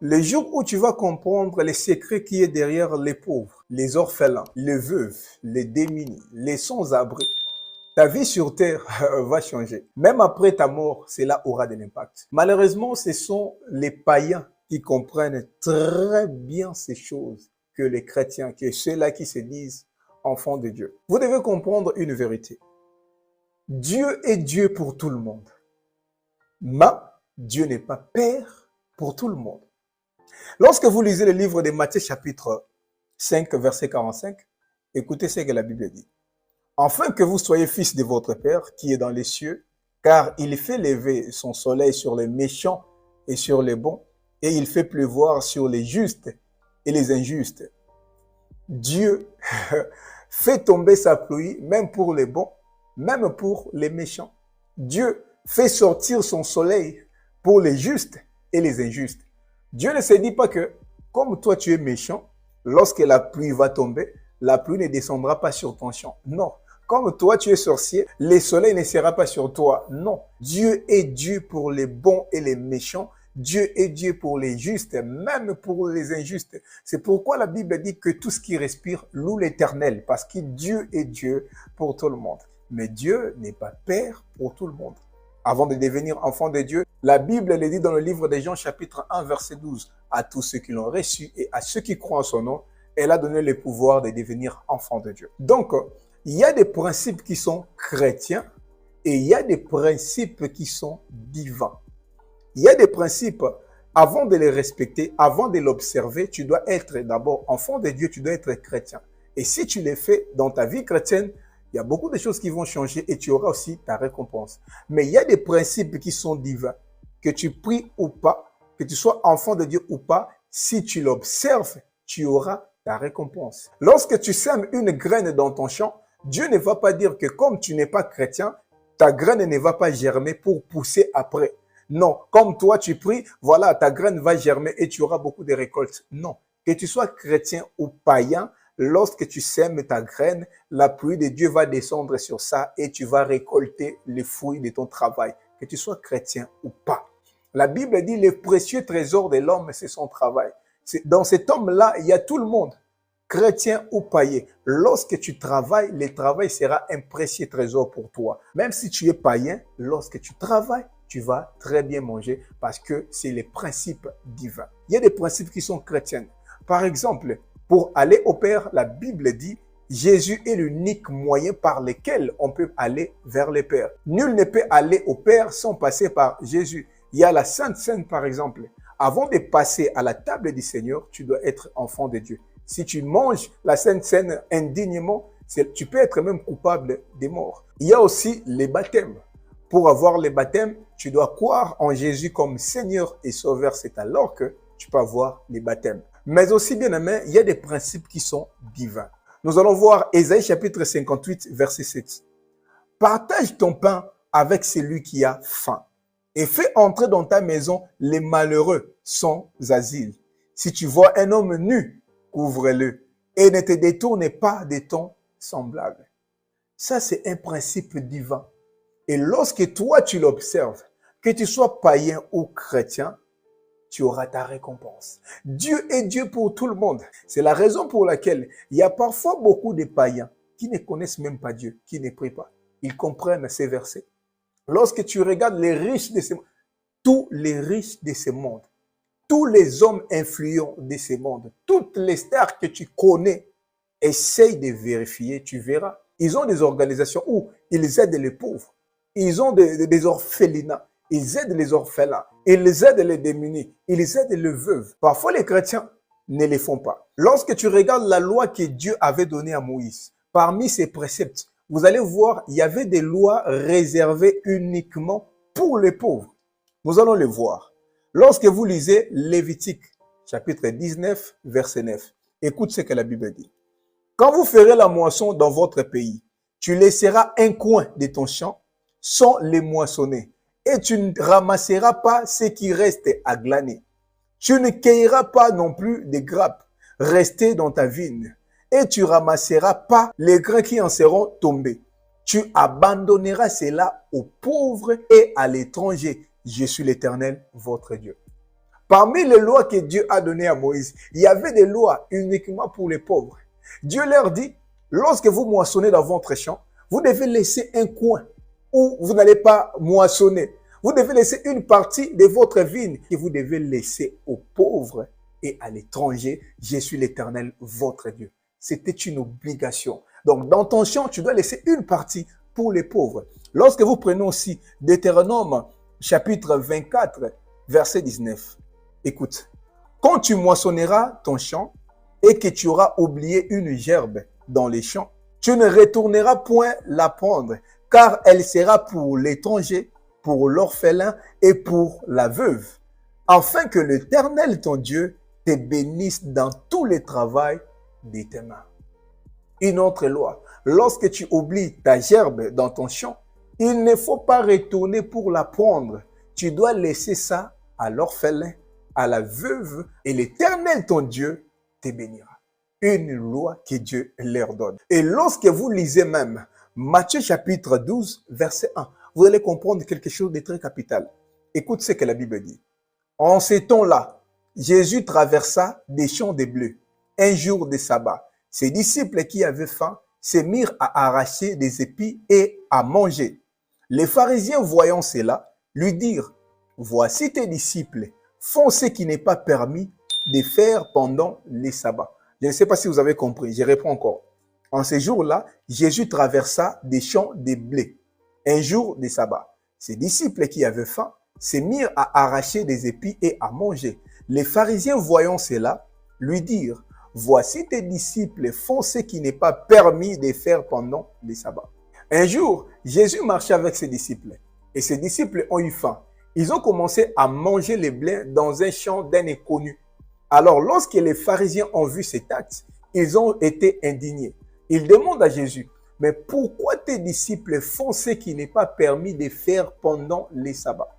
Le jour où tu vas comprendre les secrets qui est derrière les pauvres, les orphelins, les veuves, les démunis, les sans-abri, ta vie sur terre va changer. Même après ta mort, cela aura de l'impact. Malheureusement, ce sont les païens qui comprennent très bien ces choses que les chrétiens, que ceux-là qui se disent enfants de Dieu. Vous devez comprendre une vérité. Dieu est Dieu pour tout le monde. Mais Dieu n'est pas Père pour tout le monde. Lorsque vous lisez le livre de Matthieu chapitre 5, verset 45, écoutez ce que la Bible dit. Afin que vous soyez fils de votre Père qui est dans les cieux, car il fait lever son soleil sur les méchants et sur les bons, et il fait pleuvoir sur les justes et les injustes. Dieu fait tomber sa pluie, même pour les bons, même pour les méchants. Dieu fait sortir son soleil pour les justes et les injustes. Dieu ne se dit pas que, comme toi tu es méchant, lorsque la pluie va tomber, la pluie ne descendra pas sur ton champ. Non. Comme toi tu es sorcier, le soleil ne sera pas sur toi. Non. Dieu est Dieu pour les bons et les méchants. Dieu est Dieu pour les justes, même pour les injustes. C'est pourquoi la Bible dit que tout ce qui respire loue l'Éternel, parce que Dieu est Dieu pour tout le monde. Mais Dieu n'est pas Père pour tout le monde. Avant de devenir enfant de Dieu, la Bible le dit dans le livre de Jean chapitre 1 verset 12. À tous ceux qui l'ont reçu et à ceux qui croient en son nom, elle a donné le pouvoir de devenir enfant de Dieu. Donc, il y a des principes qui sont chrétiens et il y a des principes qui sont divins. Il y a des principes, avant de les respecter, avant de l'observer, tu dois être d'abord enfant de Dieu, tu dois être chrétien. Et si tu les fais dans ta vie chrétienne, il y a beaucoup de choses qui vont changer et tu auras aussi ta récompense. Mais il y a des principes qui sont divins. Que tu pries ou pas, que tu sois enfant de Dieu ou pas, si tu l'observes, tu auras ta récompense. Lorsque tu sèmes une graine dans ton champ, Dieu ne va pas dire que comme tu n'es pas chrétien, ta graine ne va pas germer pour pousser après. Non, comme toi tu pries, voilà, ta graine va germer et tu auras beaucoup de récoltes. Non, que tu sois chrétien ou païen, lorsque tu sèmes ta graine, la pluie de Dieu va descendre sur ça et tu vas récolter les fruits de ton travail, que tu sois chrétien ou pas. La Bible dit le précieux trésor de l'homme, c'est son travail. Dans cet homme-là, il y a tout le monde, chrétien ou païen. Lorsque tu travailles, le travail sera un précieux trésor pour toi. Même si tu es païen, lorsque tu travailles, tu vas très bien manger parce que c'est les principes divins. Il y a des principes qui sont chrétiens. Par exemple, pour aller au Père, la Bible dit Jésus est l'unique moyen par lequel on peut aller vers le Père. Nul ne peut aller au Père sans passer par Jésus. Il y a la Sainte Seine, par exemple. Avant de passer à la table du Seigneur, tu dois être enfant de Dieu. Si tu manges la Sainte Seine indignement, tu peux être même coupable des morts. Il y a aussi les baptêmes. Pour avoir les baptêmes, tu dois croire en Jésus comme Seigneur et Sauveur. C'est alors que tu peux avoir les baptêmes. Mais aussi, bien aimé, il y a des principes qui sont divins. Nous allons voir Ésaïe chapitre 58, verset 7. Partage ton pain avec celui qui a faim et fais entrer dans ta maison les malheureux sans asile. Si tu vois un homme nu, couvre-le et ne te détourne pas de ton semblable. Ça, c'est un principe divin. Et lorsque toi, tu l'observes, que tu sois païen ou chrétien, tu auras ta récompense. Dieu est Dieu pour tout le monde. C'est la raison pour laquelle il y a parfois beaucoup de païens qui ne connaissent même pas Dieu, qui ne prient pas. Ils comprennent ces versets. Lorsque tu regardes les riches de ce monde, tous les riches de ce monde, tous les hommes influents de ce monde, toutes les stars que tu connais, essaye de vérifier, tu verras. Ils ont des organisations où ils aident les pauvres. Ils ont des orphelinats. Ils aident les orphelins. Ils aident les démunis. Ils aident les veuves. Parfois, les chrétiens ne les font pas. Lorsque tu regardes la loi que Dieu avait donnée à Moïse, parmi ses préceptes, vous allez voir, il y avait des lois réservées uniquement pour les pauvres. Nous allons les voir. Lorsque vous lisez Lévitique, chapitre 19, verset 9, écoute ce que la Bible dit. Quand vous ferez la moisson dans votre pays, tu laisseras un coin de ton champ sans les moissonner. Et tu ne ramasseras pas ce qui reste à glaner. Tu ne cueilleras pas non plus des grappes restées dans ta vigne. Et tu ramasseras pas les grains qui en seront tombés. Tu abandonneras cela aux pauvres et à l'étranger. Je suis l'Éternel, votre Dieu. Parmi les lois que Dieu a données à Moïse, il y avait des lois uniquement pour les pauvres. Dieu leur dit, lorsque vous moissonnez dans votre champ, vous devez laisser un coin où vous n'allez pas moissonner. Vous devez laisser une partie de votre vigne que vous devez laisser aux pauvres et à l'étranger. Je suis l'Éternel, votre Dieu. C'était une obligation. Donc, dans ton champ, tu dois laisser une partie pour les pauvres. Lorsque vous prenez aussi Deutéronome, chapitre 24, verset 19. Écoute, quand tu moissonneras ton champ et que tu auras oublié une gerbe dans les champs, tu ne retourneras point la prendre, car elle sera pour l'étranger, pour l'orphelin et pour la veuve, afin que l'Éternel, ton Dieu, te bénisse dans tous les travaux de tes mains. Une autre loi, lorsque tu oublies ta gerbe dans ton champ, il ne faut pas retourner pour la prendre. Tu dois laisser ça à l'orphelin, à la veuve, et l'Éternel, ton Dieu, te bénira. Une loi que Dieu leur donne. Et lorsque vous lisez même Matthieu chapitre 12, verset 1, vous allez comprendre quelque chose de très capital. Écoute ce que la Bible dit. En ces temps-là, Jésus traversa des champs de blé, un jour de sabbat. Ses disciples qui avaient faim se mirent à arracher des épis et à manger. Les pharisiens, voyant cela, lui dirent, « Voici tes disciples font ce qui n'est pas permis de faire pendant les sabbats. » Je ne sais pas si vous avez compris, je réponds encore. En ces jours-là, Jésus traversa des champs de blé, un jour de sabbat. Ses disciples qui avaient faim se mirent à arracher des épis et à manger. Les pharisiens, voyant cela, lui dirent, « Voici tes disciples font ce qui n'est pas permis de faire pendant les sabbats. » Un jour, Jésus marchait avec ses disciples et ses disciples ont eu faim. Ils ont commencé à manger les blés dans un champ d'un inconnu. Alors, lorsque les pharisiens ont vu cet acte, ils ont été indignés. Ils demandent à Jésus, « Mais pourquoi tes disciples font ce qui n'est pas permis de faire pendant les sabbats? »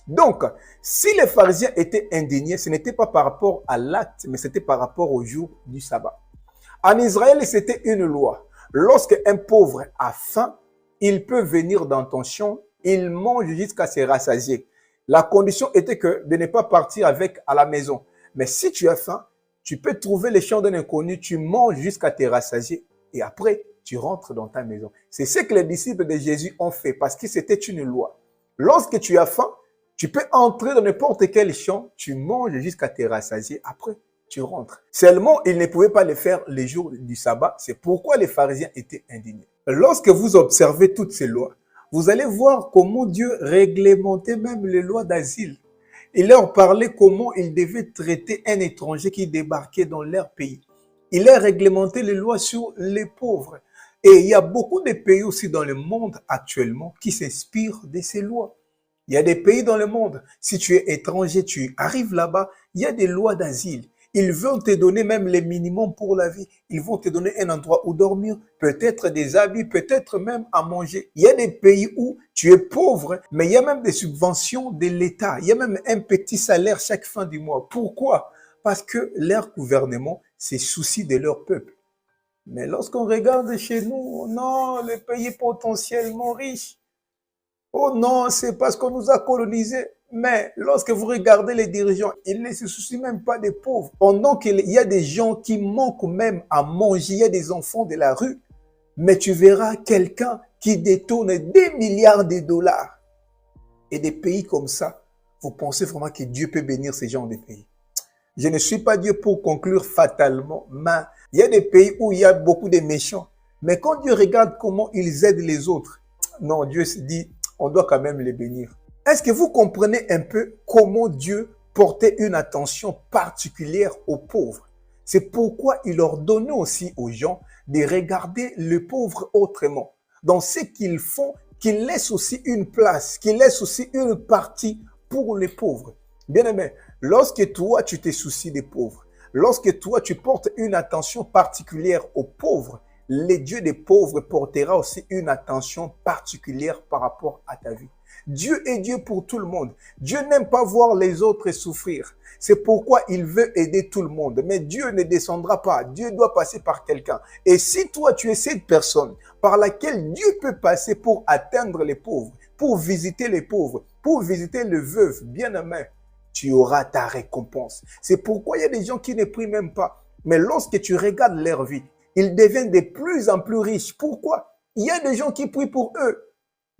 Donc, si les pharisiens étaient indignés, ce n'était pas par rapport à l'acte, mais c'était par rapport au jour du sabbat. En Israël, c'était une loi. Lorsque un pauvre a faim, il peut venir dans ton champ, il mange jusqu'à se rassasier. La condition était que de ne pas partir avec à la maison. Mais si tu as faim, tu peux trouver les champs d'un inconnu, tu manges jusqu'à te rassasier et après, tu rentres dans ta maison. C'est ce que les disciples de Jésus ont fait parce que c'était une loi. Lorsque tu as faim, tu peux entrer dans n'importe quel champ, tu manges jusqu'à te rassasier, après, tu rentres. Seulement, ils ne pouvaient pas le faire les jours du sabbat. C'est pourquoi les pharisiens étaient indignés. Lorsque vous observez toutes ces lois, vous allez voir comment Dieu réglementait même les lois d'asile. Il leur parlait comment ils devaient traiter un étranger qui débarquait dans leur pays. Il a réglementé les lois sur les pauvres. Et il y a beaucoup de pays aussi dans le monde actuellement qui s'inspirent de ces lois. Il y a des pays dans le monde, si tu es étranger, tu arrives là-bas, il y a des lois d'asile. Ils vont te donner même les minimums pour la vie. Ils vont te donner un endroit où dormir, peut-être des habits, peut-être même à manger. Il y a des pays où tu es pauvre, mais il y a même des subventions de l'État. Il y a même un petit salaire chaque fin du mois. Pourquoi? Parce que leur gouvernement se soucie de leur peuple. Mais lorsqu'on regarde chez nous, non, les pays potentiellement riches. Oh non, c'est parce qu'on nous a colonisés. Mais lorsque vous regardez les dirigeants, ils ne se soucient même pas des pauvres. Pendant qu'il y a des gens qui manquent même à manger, il y a des enfants de la rue. Mais tu verras quelqu'un qui détourne des milliards de dollars. Et des pays comme ça, vous pensez vraiment que Dieu peut bénir ces gens des pays? Je ne suis pas Dieu pour conclure fatalement, mais il y a des pays où il y a beaucoup de méchants. Mais quand Dieu regarde comment ils aident les autres, non, Dieu se dit, on doit quand même les bénir. Est-ce que vous comprenez un peu comment Dieu portait une attention particulière aux pauvres? C'est pourquoi il ordonnait aussi aux gens de regarder le pauvre autrement. Dans ce qu'ils font, qu'ils laissent aussi une place, qu'ils laissent aussi une partie pour les pauvres. Bien-aimé, lorsque toi, tu te soucies des pauvres, lorsque toi, tu portes une attention particulière aux pauvres, le Dieu des pauvres portera aussi une attention particulière par rapport à ta vie. Dieu est Dieu pour tout le monde. Dieu n'aime pas voir les autres souffrir. C'est pourquoi il veut aider tout le monde. Mais Dieu ne descendra pas. Dieu doit passer par quelqu'un. Et si toi, tu es cette personne par laquelle Dieu peut passer pour atteindre les pauvres, pour visiter les pauvres, pour visiter les veuves, bien-aimés, tu auras ta récompense. C'est pourquoi il y a des gens qui ne prient même pas. Mais lorsque tu regardes leur vie, ils deviennent de plus en plus riches. Pourquoi? Il y a des gens qui prient pour eux.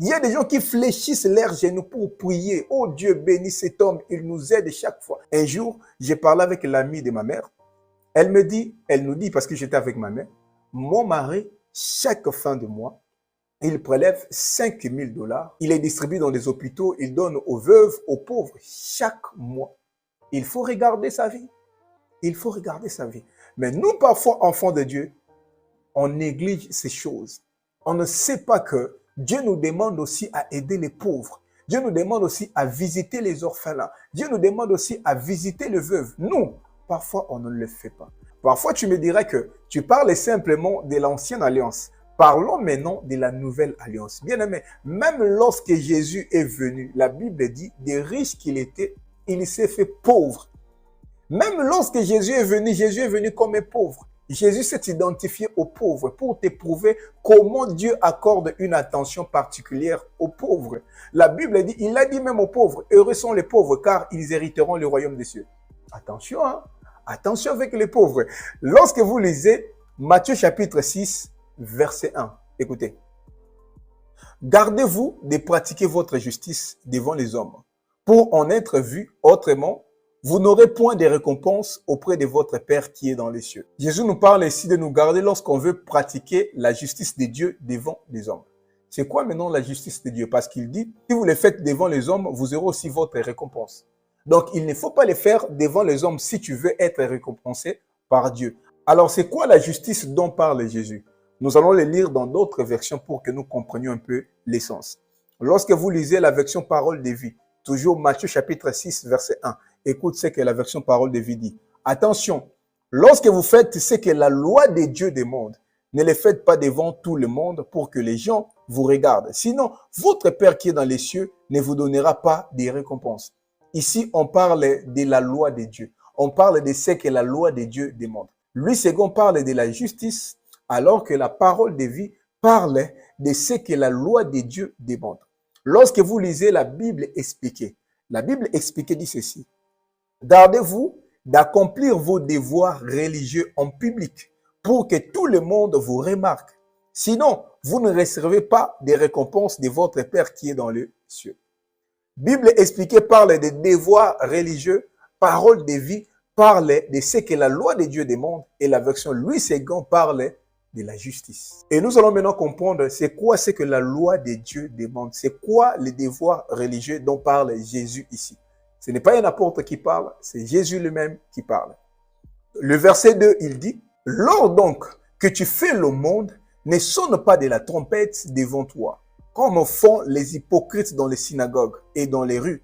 Il y a des gens qui fléchissent leurs genoux pour prier. Oh Dieu, bénis cet homme, il nous aide chaque fois. Un jour, j'ai parlé avec l'amie de ma mère. Elle nous dit, parce que j'étais avec ma mère, mon mari, chaque fin de mois, il prélève 5 000 $. Il les distribue dans les hôpitaux, il donne aux veuves, aux pauvres, chaque mois. Il faut regarder sa vie. Il faut regarder sa vie. Mais nous, parfois, enfants de Dieu, on néglige ces choses. On ne sait pas que Dieu nous demande aussi à aider les pauvres. Dieu nous demande aussi à visiter les orphelins. Dieu nous demande aussi à visiter les veuves. Nous, parfois, on ne le fait pas. Parfois, tu me dirais que tu parles simplement de l'ancienne alliance. Parlons maintenant de la nouvelle alliance. Bien aimé, même lorsque Jésus est venu, la Bible dit, des riches qu'il était, il s'est fait pauvre. Même lorsque Jésus est venu comme un pauvre. Jésus s'est identifié aux pauvres pour te prouver comment Dieu accorde une attention particulière aux pauvres. La Bible dit, il a dit même aux pauvres, heureux sont les pauvres car ils hériteront le royaume des cieux. Attention, hein? Attention avec les pauvres. Lorsque vous lisez Matthieu chapitre 6, verset 1, écoutez. Gardez-vous de pratiquer votre justice devant les hommes pour en être vu autrement. Vous n'aurez point de récompense auprès de votre Père qui est dans les cieux. Jésus nous parle ici de nous garder lorsqu'on veut pratiquer la justice de Dieu devant les hommes. C'est quoi maintenant la justice de Dieu? Parce qu'il dit, si vous le faites devant les hommes, vous aurez aussi votre récompense. Donc, il ne faut pas le faire devant les hommes si tu veux être récompensé par Dieu. Alors, c'est quoi la justice dont parle Jésus? Nous allons le lire dans d'autres versions pour que nous comprenions un peu l'essence. Lorsque vous lisez la version Parole de vie, toujours Matthieu chapitre 6, verset 1, écoute ce que la version Parole de vie dit. Attention, lorsque vous faites ce que la loi de Dieu demande, ne le faites pas devant tout le monde pour que les gens vous regardent. Sinon, votre Père qui est dans les cieux ne vous donnera pas de récompense. Ici, on parle de la loi de Dieu. On parle de ce que la loi de Dieu demande. Lui, second, parle de la justice, alors que la parole de vie parle de ce que la loi de Dieu demande. Lorsque vous lisez la Bible expliquée dit ceci. Gardez-vous d'accomplir vos devoirs religieux en public pour que tout le monde vous remarque. Sinon, vous ne recevrez pas des récompenses de votre Père qui est dans les cieux. Bible expliquée parle des devoirs religieux, parole de vie parle de ce que la loi de Dieu demande et la version Louis II parle de la justice. Et nous allons maintenant comprendre c'est quoi ce que la loi de Dieu demande, c'est quoi les devoirs religieux dont parle Jésus ici. Ce n'est pas un apôtre qui parle, c'est Jésus lui-même qui parle. Le verset 2, il dit, « Lors donc que tu fais le monde, ne sonne pas de la trompette devant toi, comme font les hypocrites dans les synagogues et dans les rues,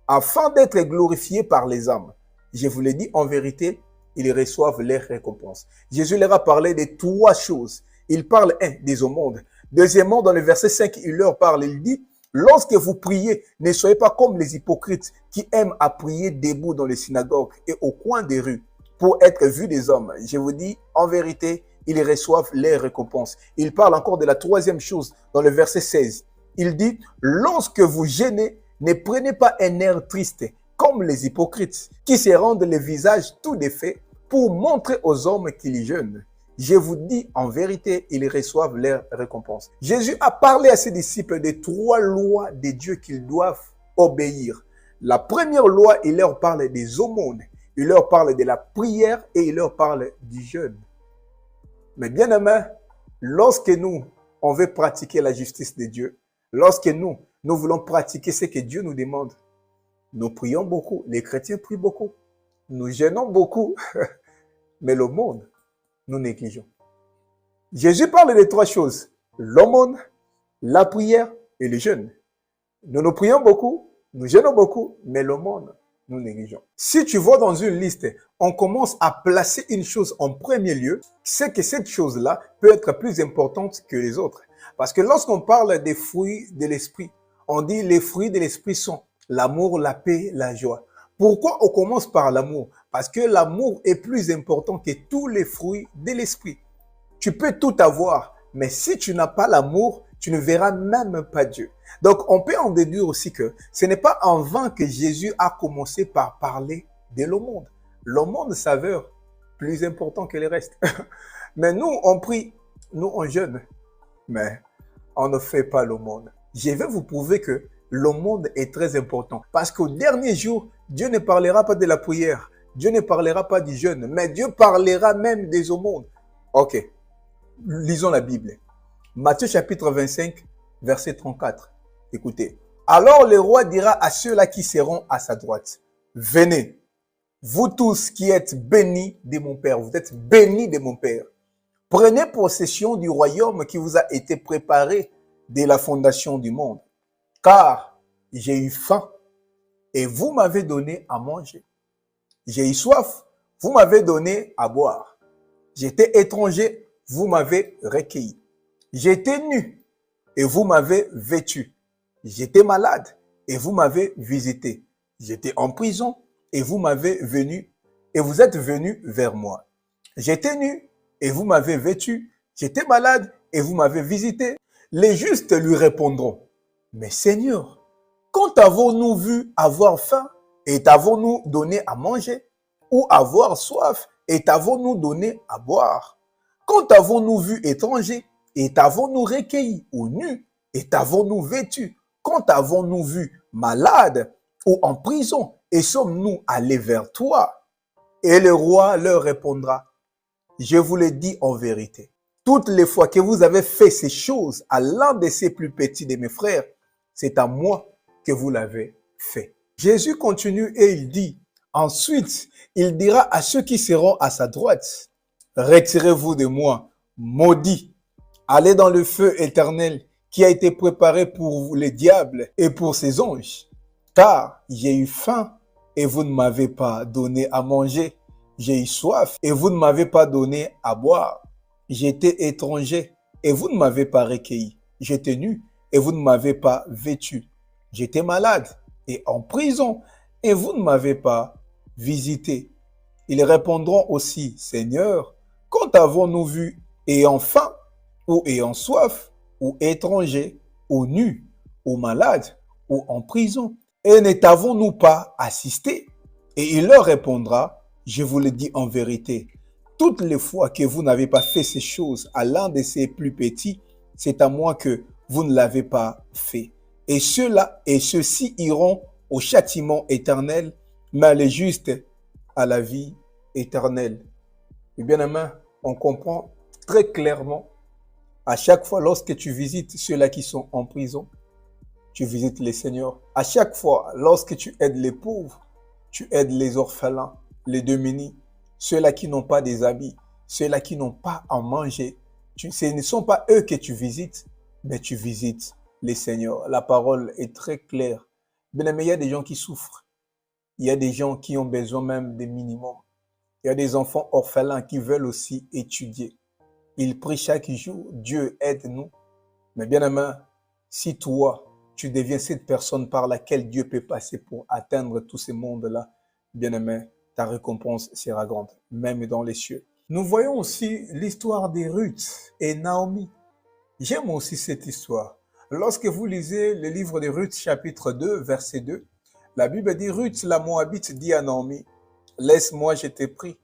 afin d'être glorifiés par les hommes. Je vous l'ai dit, en vérité, ils reçoivent leur récompense. » Jésus leur a parlé de 3 choses. Il parle, des au monde. Deuxièmement, dans le verset 5, il leur parle, il dit, lorsque vous priez, ne soyez pas comme les hypocrites qui aiment à prier debout dans les synagogues et au coin des rues pour être vus des hommes. Je vous dis, en vérité, ils reçoivent les récompenses. Il parle encore de la 3e chose dans le verset 16. Il dit, lorsque vous jeûnez, ne prenez pas un air triste comme les hypocrites qui se rendent le visage tout défait pour montrer aux hommes qu'ils jeûnent. Je vous dis, en vérité, ils reçoivent leur récompense. Jésus a parlé à ses disciples des 3 lois de Dieu qu'ils doivent obéir. La première loi, il leur parle des aumônes, il leur parle de la prière et il leur parle du jeûne. Mais bien aimé, lorsque on veut pratiquer la justice de Dieu, lorsque nous voulons pratiquer ce que Dieu nous demande, nous prions beaucoup, les chrétiens prient beaucoup, nous jeûnons beaucoup, mais le monde, nous négligeons. Jésus parle de 3 choses, l'aumône, la prière et le jeûne. Nous prions beaucoup, nous jeûnons beaucoup, mais l'aumône, nous négligeons. Si tu vois dans une liste, on commence à placer une chose en premier lieu, c'est que cette chose-là peut être plus importante que les autres. Parce que lorsqu'on parle des fruits de l'esprit, on dit les fruits de l'esprit sont l'amour, la paix, la joie. Pourquoi on commence par l'amour? Parce que l'amour est plus important que tous les fruits de l'esprit. Tu peux tout avoir, Mais si tu n'as pas l'amour, tu ne verras même pas Dieu. Donc, on peut en déduire aussi que ce n'est pas en vain que Jésus a commencé par parler de l'aumône. L'aumône s'avère plus important que le reste. Mais nous, on prie, nous, on jeûne, mais on ne fait pas l'aumône. Je vais vous prouver que l'aumône est très important. Parce qu'au dernier jour, Dieu ne parlera pas de la prière. Dieu ne parlera pas du jeûne, mais Dieu parlera même des aumônes. Ok, lisons la Bible. Matthieu chapitre 25, verset 34. Écoutez. Alors le roi dira à ceux-là qui seront à sa droite, venez, vous tous qui êtes bénis de mon Père, vous êtes bénis de mon Père. Prenez possession du royaume qui vous a été préparé dès la fondation du monde. Car j'ai eu faim et vous m'avez donné à manger. J'ai eu soif, vous m'avez donné à boire. J'étais étranger, vous m'avez recueilli. J'étais nu et vous m'avez vêtu. J'étais malade et vous m'avez visité. J'étais en prison et vous m'avez venu et vous êtes venu vers moi. J'étais nu et vous m'avez vêtu. J'étais malade et vous m'avez visité. Les justes lui répondront, mais Seigneur, quand avons-nous vu avoir faim et t'avons-nous donné à manger? Ou avoir soif et t'avons-nous donné à boire? Quand avons-nous vu étranger et t'avons-nous recueilli? Ou nu et t'avons-nous vêtu? Quand avons-nous vu malade ou en prison et sommes-nous allés vers toi? Et le roi leur répondra, je vous le dis en vérité, toutes les fois que vous avez fait ces choses à l'un de ces plus petits de mes frères, c'est à moi que vous l'avez fait. Jésus continue et il dit, ensuite, il dira à ceux qui seront à sa droite, retirez-vous de moi, maudits, allez dans le feu éternel qui a été préparé pour les diables et pour ses anges. Car j'ai eu faim et vous ne m'avez pas donné à manger. J'ai eu soif et vous ne m'avez pas donné à boire. J'étais étranger et vous ne m'avez pas recueilli. J'étais nu et vous ne m'avez pas vêtu. J'étais malade et en prison et vous ne m'avez pas visité. Ils répondront aussi, Seigneur, quand avons-nous vu ayant faim ou ayant soif ou étranger ou nu ou malade ou en prison et ne t'avons-nous pas assisté? Et il leur répondra, je vous le dis en vérité, toutes les fois que vous n'avez pas fait ces choses à l'un de ces plus petits, c'est à moi que vous ne l'avez pas fait. Et ceux-là et ceux-ci iront au châtiment éternel, mais les justes à la vie éternelle. Et bien aimé, on comprend très clairement, à chaque fois lorsque tu visites ceux-là qui sont en prison, tu visites les seigneurs. À chaque fois, lorsque tu aides les pauvres, tu aides les orphelins, les démunis, ceux-là qui n'ont pas des habits, ceux-là qui n'ont pas à manger. Ce ne sont pas eux que tu visites, mais tu visites les seigneurs. La parole est très claire. Bien aimé, il y a des gens qui souffrent. Il y a des gens qui ont besoin même des minimums. Il y a des enfants orphelins qui veulent aussi étudier. Ils prient chaque jour, Dieu aide-nous. Mais bien aimé, si toi, tu deviens cette personne par laquelle Dieu peut passer pour atteindre tous ces mondes-là, bien aimé, ta récompense sera grande, même dans les cieux. Nous voyons aussi l'histoire de Ruth et Naomi. J'aime aussi cette histoire. Lorsque vous lisez le livre de Ruth, chapitre 2, verset 2, la Bible dit, Ruth, la Moabite, dit à Naomi, laisse-moi, je t'ai pris,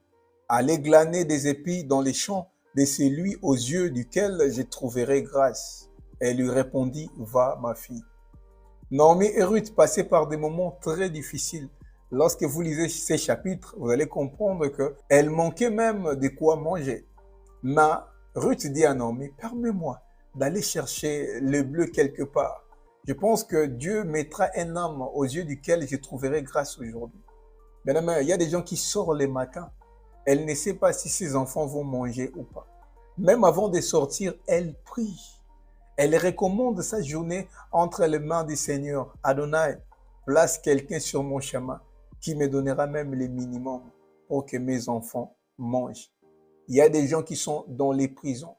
aller glaner des épis dans les champs de celui aux yeux duquel je trouverai grâce. Elle lui répondit, va, ma fille. Naomi et Ruth passaient par des moments très difficiles. Lorsque vous lisez ces chapitres, vous allez comprendre qu'elle manquait même de quoi manger. Mais Ruth dit à Naomi, permets-moi d'aller chercher le bleu quelque part. Je pense que Dieu mettra un homme aux yeux duquel je trouverai grâce aujourd'hui. Bien aimé, il y a des gens qui sortent le matin. Elle ne sait pas si ses enfants vont manger ou pas. Même avant de sortir, elle prie. Elle recommande sa journée entre les mains du Seigneur. Adonai, place quelqu'un sur mon chemin qui me donnera même les minimums pour que mes enfants mangent. Il y a des gens qui sont dans les prisons.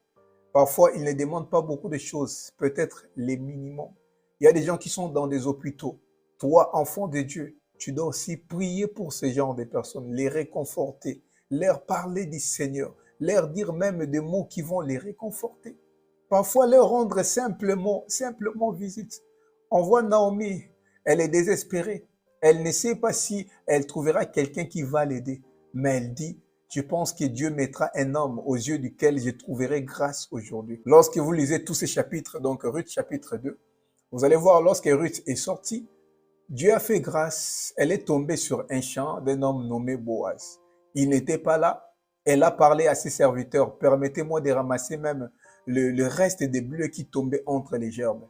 Parfois, ils ne demandent pas beaucoup de choses, peut-être les minimums. Il y a des gens qui sont dans des hôpitaux. Toi, enfant de Dieu, tu dois aussi prier pour ce genre de personnes, les réconforter, leur parler du Seigneur, leur dire même des mots qui vont les réconforter. Parfois, leur rendre simplement visite. On voit Naomi, elle est désespérée. Elle ne sait pas si elle trouvera quelqu'un qui va l'aider. Mais elle dit, je pense que Dieu mettra un homme aux yeux duquel je trouverai grâce aujourd'hui. Lorsque vous lisez tous ces chapitres, donc Ruth chapitre 2, vous allez voir, lorsque Ruth est sortie, Dieu a fait grâce. Elle est tombée sur un champ d'un homme nommé Boaz. Il n'était pas là. Elle a parlé à ses serviteurs. Permettez-moi de ramasser même le reste des bleuets qui tombaient entre les gerbes.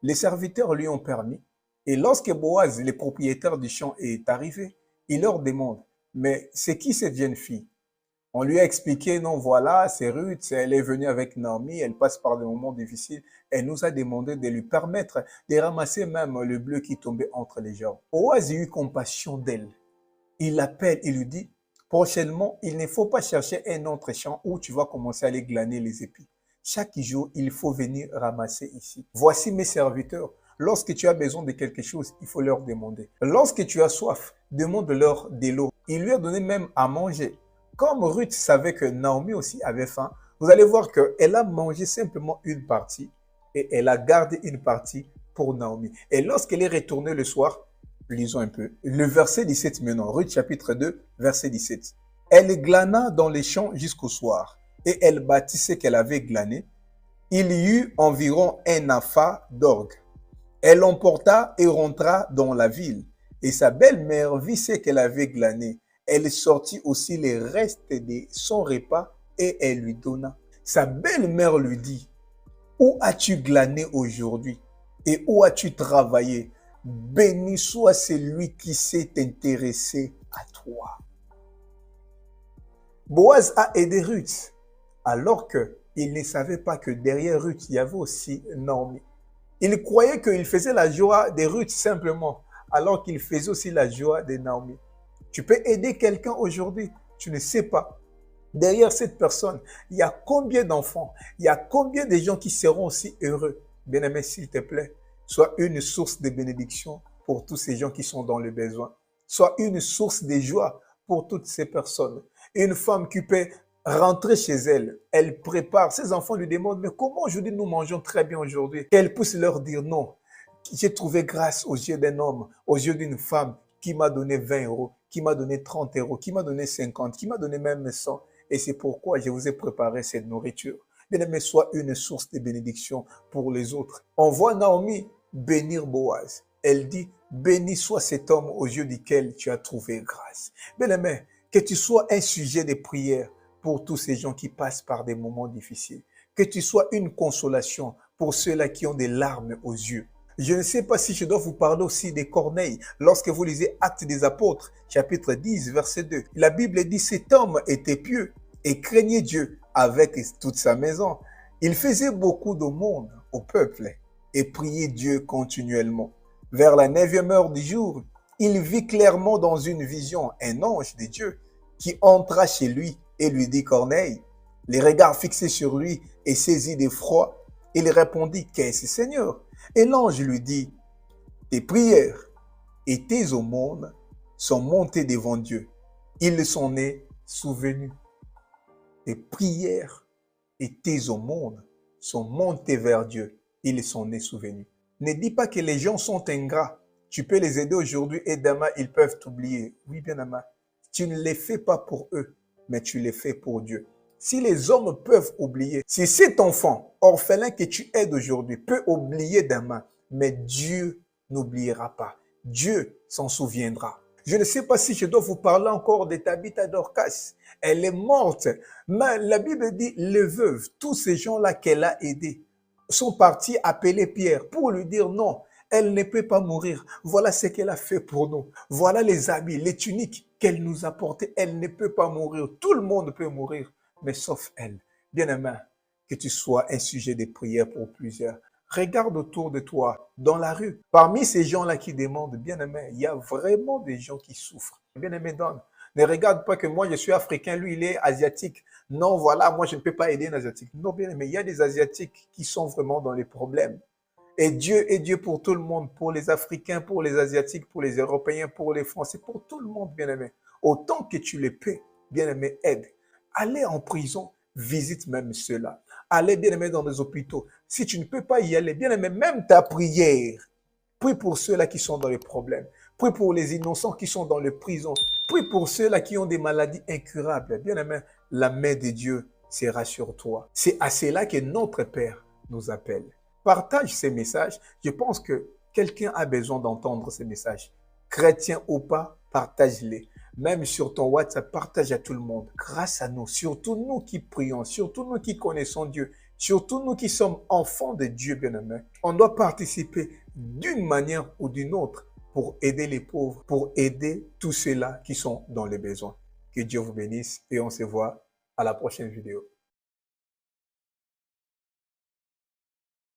Les serviteurs lui ont permis. Et lorsque Boaz, le propriétaire du champ, est arrivé, il leur demande, mais c'est qui cette jeune fille? On lui a expliqué, non, voilà, c'est Ruth, elle est venue avec Naomi, elle passe par des moments difficiles. Elle nous a demandé de lui permettre de ramasser même le bleu qui tombait entre les jambes. Boaz a eu compassion d'elle. Il l'appelle, il lui dit, prochainement, il ne faut pas chercher un autre champ où tu vas commencer à aller glaner les épis. Chaque jour, il faut venir ramasser ici. Voici mes serviteurs. Lorsque tu as besoin de quelque chose, il faut leur demander. Lorsque tu as soif, demande-leur de l'eau. Il lui a donné même à manger. Comme Ruth savait que Naomi aussi avait faim, vous allez voir qu'elle a mangé simplement une partie et elle a gardé une partie pour Naomi. Et lorsqu'elle est retournée le soir, lisons un peu, le verset 17 maintenant, Ruth chapitre 2, verset 17. Elle glana dans les champs jusqu'au soir et elle bâtit ce qu'elle avait glané. Il y eut environ un afa d'orgue. Elle l'emporta et rentra dans la ville. Et sa belle-mère vit ce qu'elle avait glané. Elle sortit aussi les restes de son repas et elle lui donna. Sa belle-mère lui dit, où as-tu glané aujourd'hui et où as-tu travaillé? Béni soit celui qui s'est intéressé à toi. Boaz a aidé Ruth alors qu'il ne savait pas que derrière Ruth, il y avait aussi Naomi. Il croyait qu'il faisait la joie de Ruth simplement, alors qu'il faisait aussi la joie de Naomi. Tu peux aider quelqu'un aujourd'hui, tu ne sais pas. Derrière cette personne, il y a combien d'enfants, il y a combien de gens qui seront aussi heureux. Bien-aimé, s'il te plaît, sois une source de bénédiction pour tous ces gens qui sont dans le besoin. Sois une source de joie pour toutes ces personnes. Une femme qui peut rentrer chez elle, elle prépare, ses enfants lui demandent, mais comment aujourd'hui nous mangeons très bien aujourd'hui? Qu'elle puisse leur dire non. J'ai trouvé grâce aux yeux d'un homme, aux yeux d'une femme qui m'a donné 20 euros, qui m'a donné 30 euros, qui m'a donné 50, qui m'a donné même 100. Et c'est pourquoi je vous ai préparé cette nourriture. Bien-aimé, sois une source de bénédiction pour les autres. On voit Naomi bénir Boaz. Elle dit, béni soit cet homme aux yeux duquel tu as trouvé grâce. Bien-aimé, que tu sois un sujet de prière pour tous ces gens qui passent par des moments difficiles. Que tu sois une consolation pour ceux-là qui ont des larmes aux yeux. Je ne sais pas si je dois vous parler aussi des Corneilles. Lorsque vous lisez Actes des Apôtres, chapitre 10, verset 2, la Bible dit, cet homme était pieux et craignait Dieu avec toute sa maison. Il faisait beaucoup d'aumônes au peuple et priait Dieu continuellement. Vers la 9e heure du jour, il vit clairement dans une vision un ange de Dieu qui entra chez lui et lui dit, Corneille, les regards fixés sur lui et saisi d'effroi, il répondit, qu'est-ce, Seigneur? Et l'ange lui dit, tes prières et tes aumônes sont montées devant Dieu. Il s'en est souvenu. Tes prières et tes aumônes sont montées vers Dieu. Il s'en est souvenu. Ne dis pas que les gens sont ingrats. Tu peux les aider aujourd'hui et demain, ils peuvent t'oublier. Oui, bien aimé. Tu ne les fais pas pour eux, mais tu les fais pour Dieu. Si les hommes peuvent oublier, si cet enfant orphelin que tu aides aujourd'hui peut oublier demain, mais Dieu n'oubliera pas. Dieu s'en souviendra. Je ne sais pas si je dois vous parler encore de Tabitha Dorcas. Elle est morte. Mais la Bible dit, les veuves, tous ces gens-là qu'elle a aidés, sont partis appeler Pierre pour lui dire non, elle ne peut pas mourir. Voilà ce qu'elle a fait pour nous. Voilà les habits, les tuniques qu'elle nous a portés. Elle ne peut pas mourir. Tout le monde peut mourir, mais sauf elle. Bien-aimé, que tu sois un sujet de prière pour plusieurs. Regarde autour de toi, dans la rue. Parmi ces gens-là qui demandent, bien-aimé, il y a vraiment des gens qui souffrent. Bien-aimé, donne. Ne regarde pas que moi, je suis africain, lui, il est asiatique. Non, voilà, moi, je ne peux pas aider un asiatique. Non, bien-aimé, il y a des asiatiques qui sont vraiment dans les problèmes. Et Dieu est Dieu pour tout le monde, pour les Africains, pour les Asiatiques, pour les Européens, pour les Français, pour tout le monde, bien-aimé. Autant que tu les peux, bien-aimé, aide. Allez en prison, visite même ceux-là. Allez, bien-aimé, dans les hôpitaux. Si tu ne peux pas y aller, bien-aimé, même ta prière. Prie pour ceux-là qui sont dans les problèmes. Prie pour les innocents qui sont dans les prisons. Prie pour ceux-là qui ont des maladies incurables. Bien-aimé, la main de Dieu sera sur toi. C'est à cela que notre Père nous appelle. Partage ces messages. Je pense que quelqu'un a besoin d'entendre ces messages. Chrétien ou pas, partage-les. Même sur ton WhatsApp, partage à tout le monde. Grâce à nous, surtout nous qui prions, surtout nous qui connaissons Dieu, surtout nous qui sommes enfants de Dieu bien-aimé, on doit participer d'une manière ou d'une autre pour aider les pauvres, pour aider tous ceux-là qui sont dans les besoins. Que Dieu vous bénisse et on se voit à la prochaine vidéo.